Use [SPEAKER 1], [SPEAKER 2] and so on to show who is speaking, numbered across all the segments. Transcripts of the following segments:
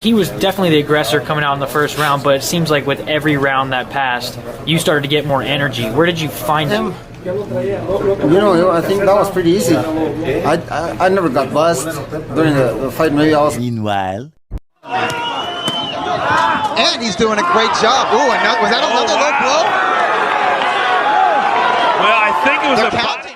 [SPEAKER 1] He was definitely the aggressor coming out in the first round, but it seems like with every round that passed, you started to get more energy. Where did you find him?
[SPEAKER 2] I think that was pretty easy. I never got buzzed during the fight. Maybe I was.
[SPEAKER 3] Meanwhile.
[SPEAKER 4] And he's doing a great job. Ooh, was that another low blow?
[SPEAKER 5] Well, I think it was a
[SPEAKER 4] counting.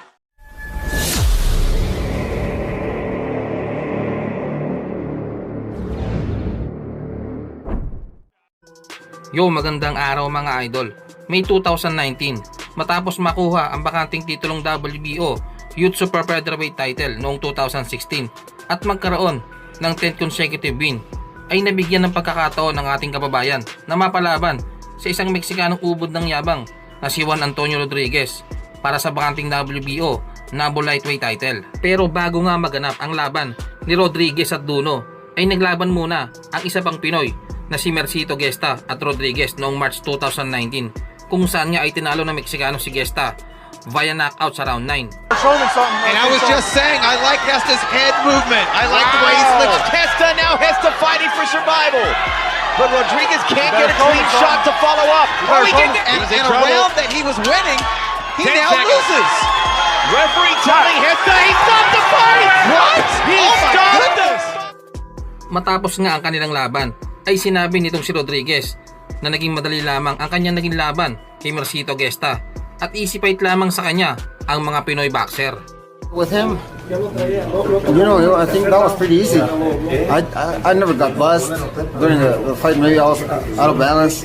[SPEAKER 6] Yo, magandang araw mga idol. May 2019, matapos makuha ang bakanting titulong WBO Youth Super Featherweight title noong 2016 at magkaroon ng 10th consecutive win, ay nabigyan ng pagkakataon ng ating kababayan na mapalaban sa isang Meksikanong ubod ng Yabang na si Juan Antonio Rodriguez para sa bakanting WBO Nabo Lightweight title. Pero bago nga maganap ang laban ni Rodriguez at Duno, ay naglaban muna ang isa pang Pinoy na si Mercito Gesta at Rodriguez noong March 2019, kung saan niya ay tinalo ng Meksikano si Gesta via knockout sa round 9.
[SPEAKER 4] And I was just saying, I like Gesta's head movement. I like the way he slips. Gesta now has to fighting for survival. But Rodriguez can't get a clean shot to follow up. Oh, he did it! And in a round that he was winning, he now loses. Referee telling Gesta, he stopped the fight! What? He stopped this!
[SPEAKER 6] Matapos nga ang kanilang laban, ay sinabi nitong si Rodriguez na naging madali lamang ang kanyang naging laban kay Mercito Gesta at easy fight lamang sa kanya ang mga Pinoy boxer.
[SPEAKER 2] With him, I think that was pretty easy. I never got buzzed during the fight. Maybe I was out of balance.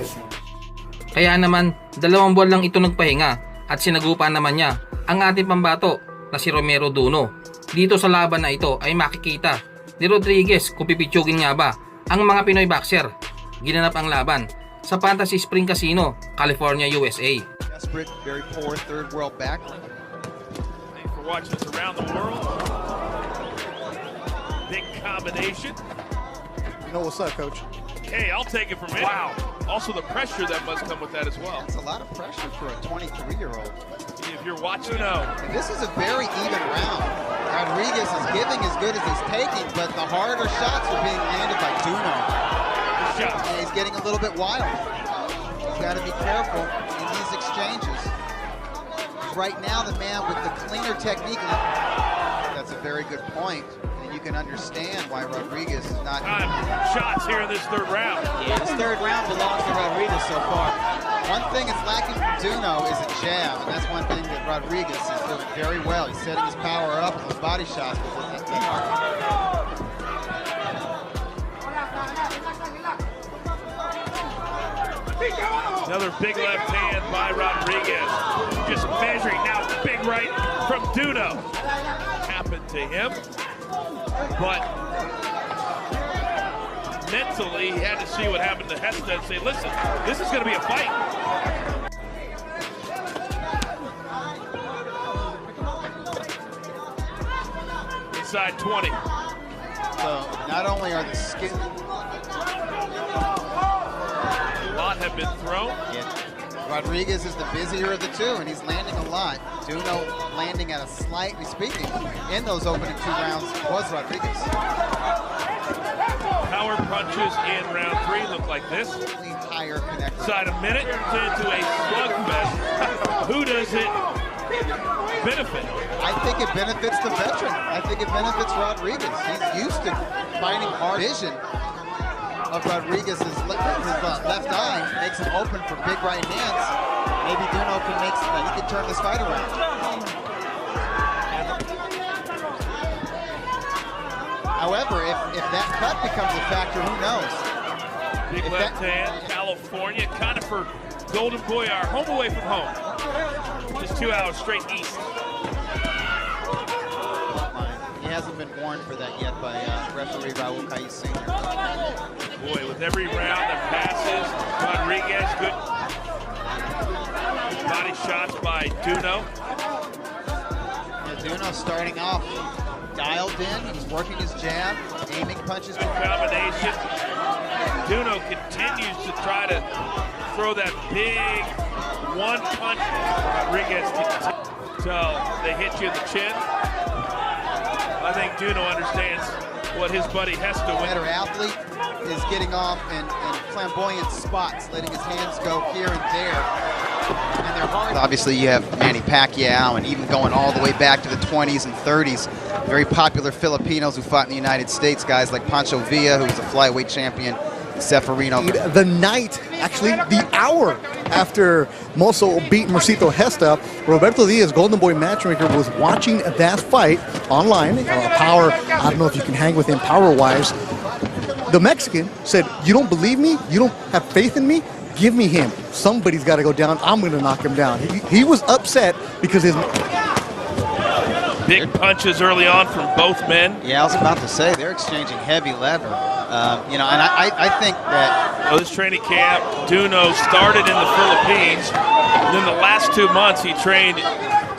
[SPEAKER 6] Kaya naman, 2 buwan lang ito nagpahinga at sinagupan naman niya ang ating pambato na si Romero Duno. Dito sa laban na ito ay makikita ni Rodriguez kung pipitsugin nga ba ang mga Pinoy boxer. Ginanap ang laban sa Fantasy Spring Casino, California, USA.
[SPEAKER 4] Desperate, very poor third world back.
[SPEAKER 5] Thanks for watching us around the world. Big combination.
[SPEAKER 4] What's up, coach?
[SPEAKER 5] Hey, I'll take it from him. Wow. Also the pressure that must come with that as well.
[SPEAKER 4] That's a lot of pressure for a 23-year-old.
[SPEAKER 5] If you're watching now.
[SPEAKER 4] This is a very even round. Rodriguez is giving as good as he's taking, but the harder shots are being landed by Duno.
[SPEAKER 5] Shot.
[SPEAKER 4] And he's getting a little bit wild. He's got to be careful in these exchanges. Right now, the man with the cleaner technique. That's a very good point. And you can understand why Rodriguez is not.
[SPEAKER 5] Shots here in this third round.
[SPEAKER 4] Yeah, this third round belongs to Rodriguez so far. One thing that's lacking from Duno is a jab, and that's one thing that Rodriguez is doing very well. He's setting his power up with his body shots.
[SPEAKER 5] Another big left hand by Rodriguez. Just measuring now, big right from Duno. Happened to him, but mentally he had to see what happened to Gesta and say, listen, this is going to be a fight. Inside 20.
[SPEAKER 4] So not only are the skin.
[SPEAKER 5] A lot have been thrown.
[SPEAKER 4] Yeah. Rodriguez is the busier of the two, and he's landing a lot. Duno landing at a slightly speaking in those opening 2 rounds was Rodriguez.
[SPEAKER 5] Power punches in round 3 look like this.
[SPEAKER 4] Higher connector.
[SPEAKER 5] Inside a minute, turns into a slugfest. Who does it benefit?
[SPEAKER 4] I think it benefits the veteran. I think it benefits Rodriguez. He's used to fighting hard vision of Rodriguez's left eye, makes him open for big right hands. Maybe Duno he can turn this fight around. However, if that cut becomes a factor, who knows?
[SPEAKER 5] Big left hand, California, kind of for Golden Boy, our home away from home. Just 2 hours straight east.
[SPEAKER 4] He hasn't been warned for that yet by referee Raul Caiz Sr.
[SPEAKER 5] Boy, with every round that passes, Rodriguez, good body shots by Duno.
[SPEAKER 4] Yeah, Duno starting off dialed in, he's working his jab, aiming punches.
[SPEAKER 5] Good combination. Duno continues to try to throw that big one punch. Rodriguez until they hit you in the chin. I think Duno understands what his buddy has to win.
[SPEAKER 4] Better athlete,
[SPEAKER 3] is getting off in flamboyant spots, letting his hands go here and there. And they're hard. Obviously, you have Manny Pacquiao, and even going all the way back to the 20s and 30s, very popular Filipinos who fought in the United States, guys like Pancho Villa, who was a flyweight champion, Seferino.
[SPEAKER 7] The night, actually the hour after Mozo beat Mercito Gesta, Roberto Diaz, Golden Boy matchmaker, was watching that fight online. Power, I don't know if you can hang with him power-wise. The Mexican said, "You don't believe me? You don't have faith in me? Give me him. Somebody's got to go down. I'm going to knock him down." He was upset because his...
[SPEAKER 5] Big punches early on from both men.
[SPEAKER 3] Yeah, I was about to say, they're exchanging heavy leather. You know, and I think that...
[SPEAKER 5] Well, this training camp, Duno started in the Philippines. And then the last 2 months, he trained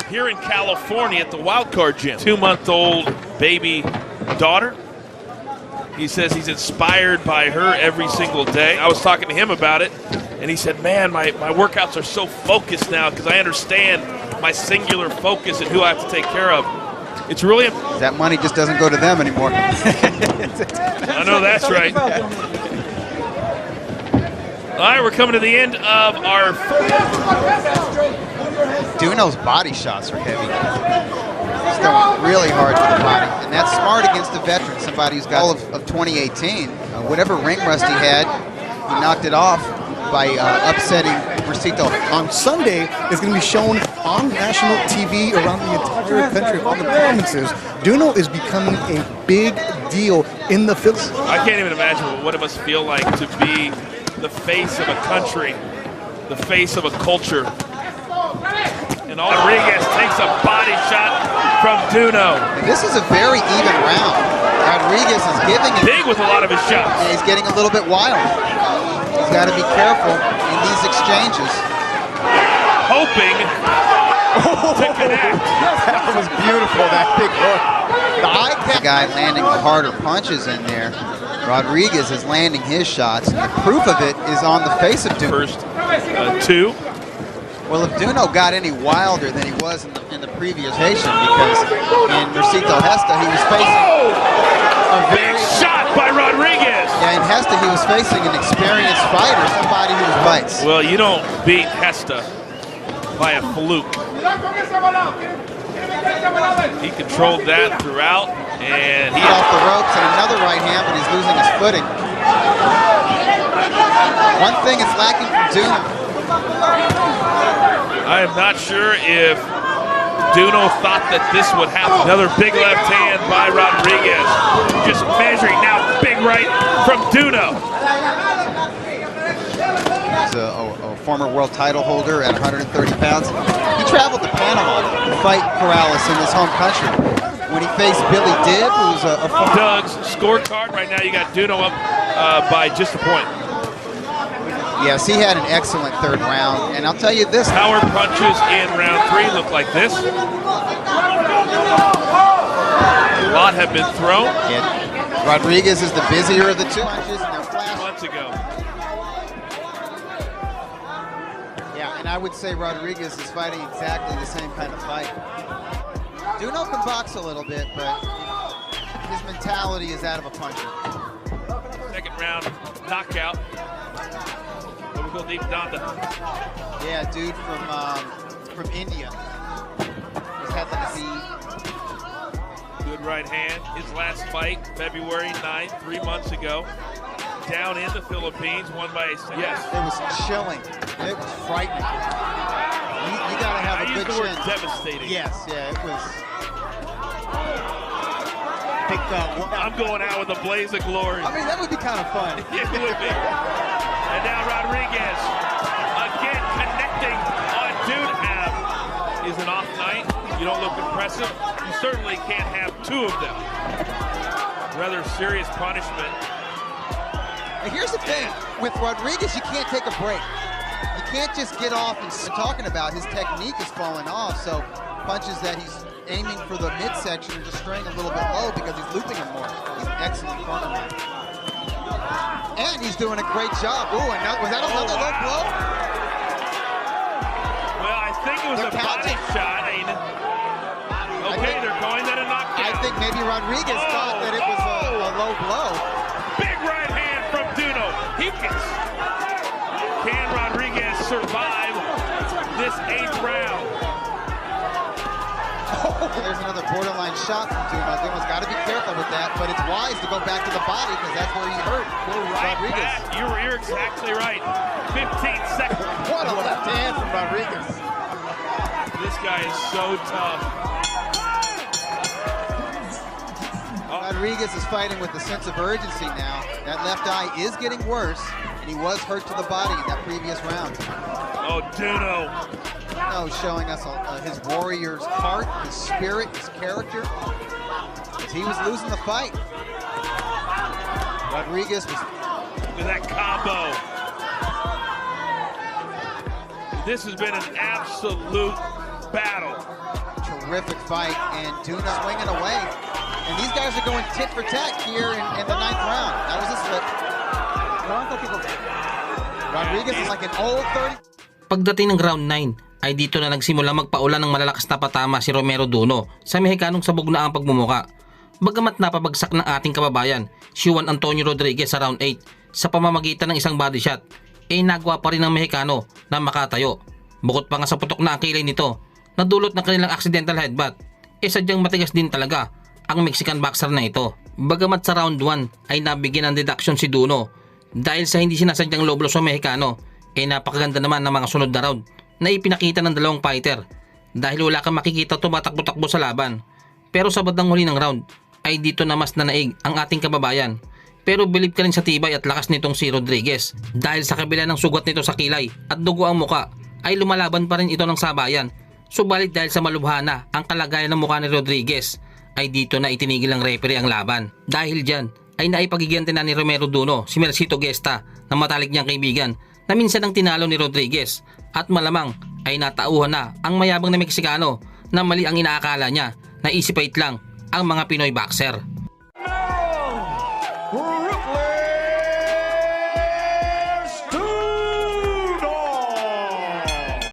[SPEAKER 5] here in California at the Wild Card Gym. 2-month-old baby daughter. He says he's inspired by her every single day. I was talking to him about it, and he said, man, my workouts are so focused now because I understand my singular focus and who I have to take care of. It's really...
[SPEAKER 3] That money just doesn't go to them anymore.
[SPEAKER 5] I know that's right. All right, we're coming to the end of our...
[SPEAKER 3] Duno's body shots are heavy. He's going really hard to the body, and that's smart against a veteran, somebody who's got all of 2018. Whatever ring rust he had, he knocked it off by upsetting Mercito.
[SPEAKER 7] On Sunday, it's going to be shown on national TV around the entire country, all the provinces. Duno is becoming a big deal in the Philippines.
[SPEAKER 5] I can't even imagine what it must feel like to be the face of a country, the face of a culture. And Rodriguez takes a body shot from Duno.
[SPEAKER 3] And this is a very even round. Rodriguez is giving it
[SPEAKER 5] big with a lot of his shots.
[SPEAKER 3] And he's getting a little bit wild. He's got to be careful in these exchanges.
[SPEAKER 5] Hoping to connect.
[SPEAKER 3] That was beautiful, that big hook. The guy landing the harder punches in there. Rodriguez is landing his shots. And the proof of it is on the face of Duno.
[SPEAKER 5] First two.
[SPEAKER 3] Well, if Duno got any wilder than he was in the previous patient, because in Mercito Gesta he was facing a
[SPEAKER 5] big shot by Rodriguez.
[SPEAKER 3] Yeah, in Gesta he was facing an experienced fighter, somebody who bites.
[SPEAKER 5] Well, you don't beat Gesta by a fluke. He controlled that throughout, and he
[SPEAKER 3] off the ropes and another right hand, but he's losing his footing. One thing is lacking from Duno.
[SPEAKER 5] I am not sure if Duno thought that this would happen. Another big left hand by Rodriguez. Just measuring now, big right from Duno.
[SPEAKER 3] He's a former world title holder at 130 pounds. He traveled to Panama to fight Corrales in his home country. When he faced Billy Dibb, who's a
[SPEAKER 5] Doug's scorecard right now, you got Duno up by just a point.
[SPEAKER 3] Yes, he had an excellent third round, and I'll tell you this.
[SPEAKER 5] Power punches in round 3 look like this. A lot have been thrown.
[SPEAKER 3] Yeah. Rodriguez is the busier of the two punches, and they're flash.
[SPEAKER 5] Months ago.
[SPEAKER 3] Yeah, and I would say Rodriguez is fighting exactly the same kind of fight. Duno can box a little bit, but his mentality is that of a puncher.
[SPEAKER 5] Second round knockout. We'll go deep down to...
[SPEAKER 3] Yeah, dude from India. He's had the
[SPEAKER 5] good right hand. His last fight, February 9th, 3 months ago. Down in the Philippines, won by a... Yes.
[SPEAKER 3] It was chilling. It was frightening. You got to have a good chin.
[SPEAKER 5] I used the word devastating.
[SPEAKER 3] Yes, yeah, it was... Picked up.
[SPEAKER 5] I'm going out with a blaze of glory.
[SPEAKER 3] I mean, that would be kind of fun.
[SPEAKER 5] It would be. And now Rodriguez again connecting on Dude Have. Is an off night. You don't look impressive. You certainly can't have 2 of them. Rather serious punishment.
[SPEAKER 3] And here's the thing. With Rodriguez, you can't take a break. You can't just get off and talking about his technique is falling off. So punches that he's aiming for the midsection are just straying a little bit low because he's looping him more. He's an excellent cornerman. And he's doing a great job. Ooh, and was that another low blow?
[SPEAKER 5] Well, I think it was a body shot. Okay, they're calling that a knockdown.
[SPEAKER 3] I think maybe Rodriguez thought that it was a low blow.
[SPEAKER 5] Big right hand from
[SPEAKER 3] borderline shot from Duno. Duno's got to be careful with that, but it's wise to go back to the body because that's where he hurt Rodriguez.
[SPEAKER 5] Back. You're exactly right. 15 seconds.
[SPEAKER 3] What a left hand from Rodriguez.
[SPEAKER 5] This guy is so tough.
[SPEAKER 3] Rodriguez is fighting with a sense of urgency now. That left eye is getting worse, and he was hurt to the body in that previous round.
[SPEAKER 5] Oh, Duno.
[SPEAKER 3] Duno showing us his warrior's heart, his spirit, his character. As he was losing the fight. Rodriguez was...
[SPEAKER 5] Look at that combo. This has been an absolute battle.
[SPEAKER 3] Terrific fight, and Duno swinging away. And these guys are going tit for tat here in the 9th round. That was a slip. Rodriguez is like an old 30.
[SPEAKER 6] Pagdating ng round 9 ay dito na nagsimula magpaulan ng malalakas na patama si Romero Duno sa Mexicanong sabog na ang pagmumuka. Bagamat napabagsak ng ating kababayan si Juan Antonio Rodriguez sa round 8 sa pamamagitan ng isang body shot, nagawa pa rin ng Mexicano na makatayo. Bukod pa nga sa putok na ang kilay nito na dulot ng kanilang accidental headbutt, sadyang matigas din talaga ang Mexican boxer na ito. Bagamat sa round 1 ay nabigyan ng deduction si Duno dahil sa hindi sinasadyang low blow sa Mexicano, napakaganda naman ng mga sunod na round na ipinakita ng dalawang fighter dahil wala kang makikita tumatakbo-takbo sa laban. Pero sa bandang huli ng round ay dito na mas nanaig ang ating kababayan. Pero bilib ka rin sa tibay at lakas nitong si Rodriguez dahil sa kabila ng sugat nito sa kilay at dugo ang muka ay lumalaban pa rin ito ng sabayan. Subalit dahil sa malubhana ang kalagayan ng mukha ni Rodriguez ay dito na itinigil ng referee ang laban. Dahil dyan ay naipagigante na ni Romero Duno si Mercito Gesta na matalik niyang kaibigan na minsan ang tinalo ni Rodriguez at malamang ay natauhan na ang mayabang na Meksikano na mali ang inaakala niya na easy fight lang ang mga Pinoy boxer.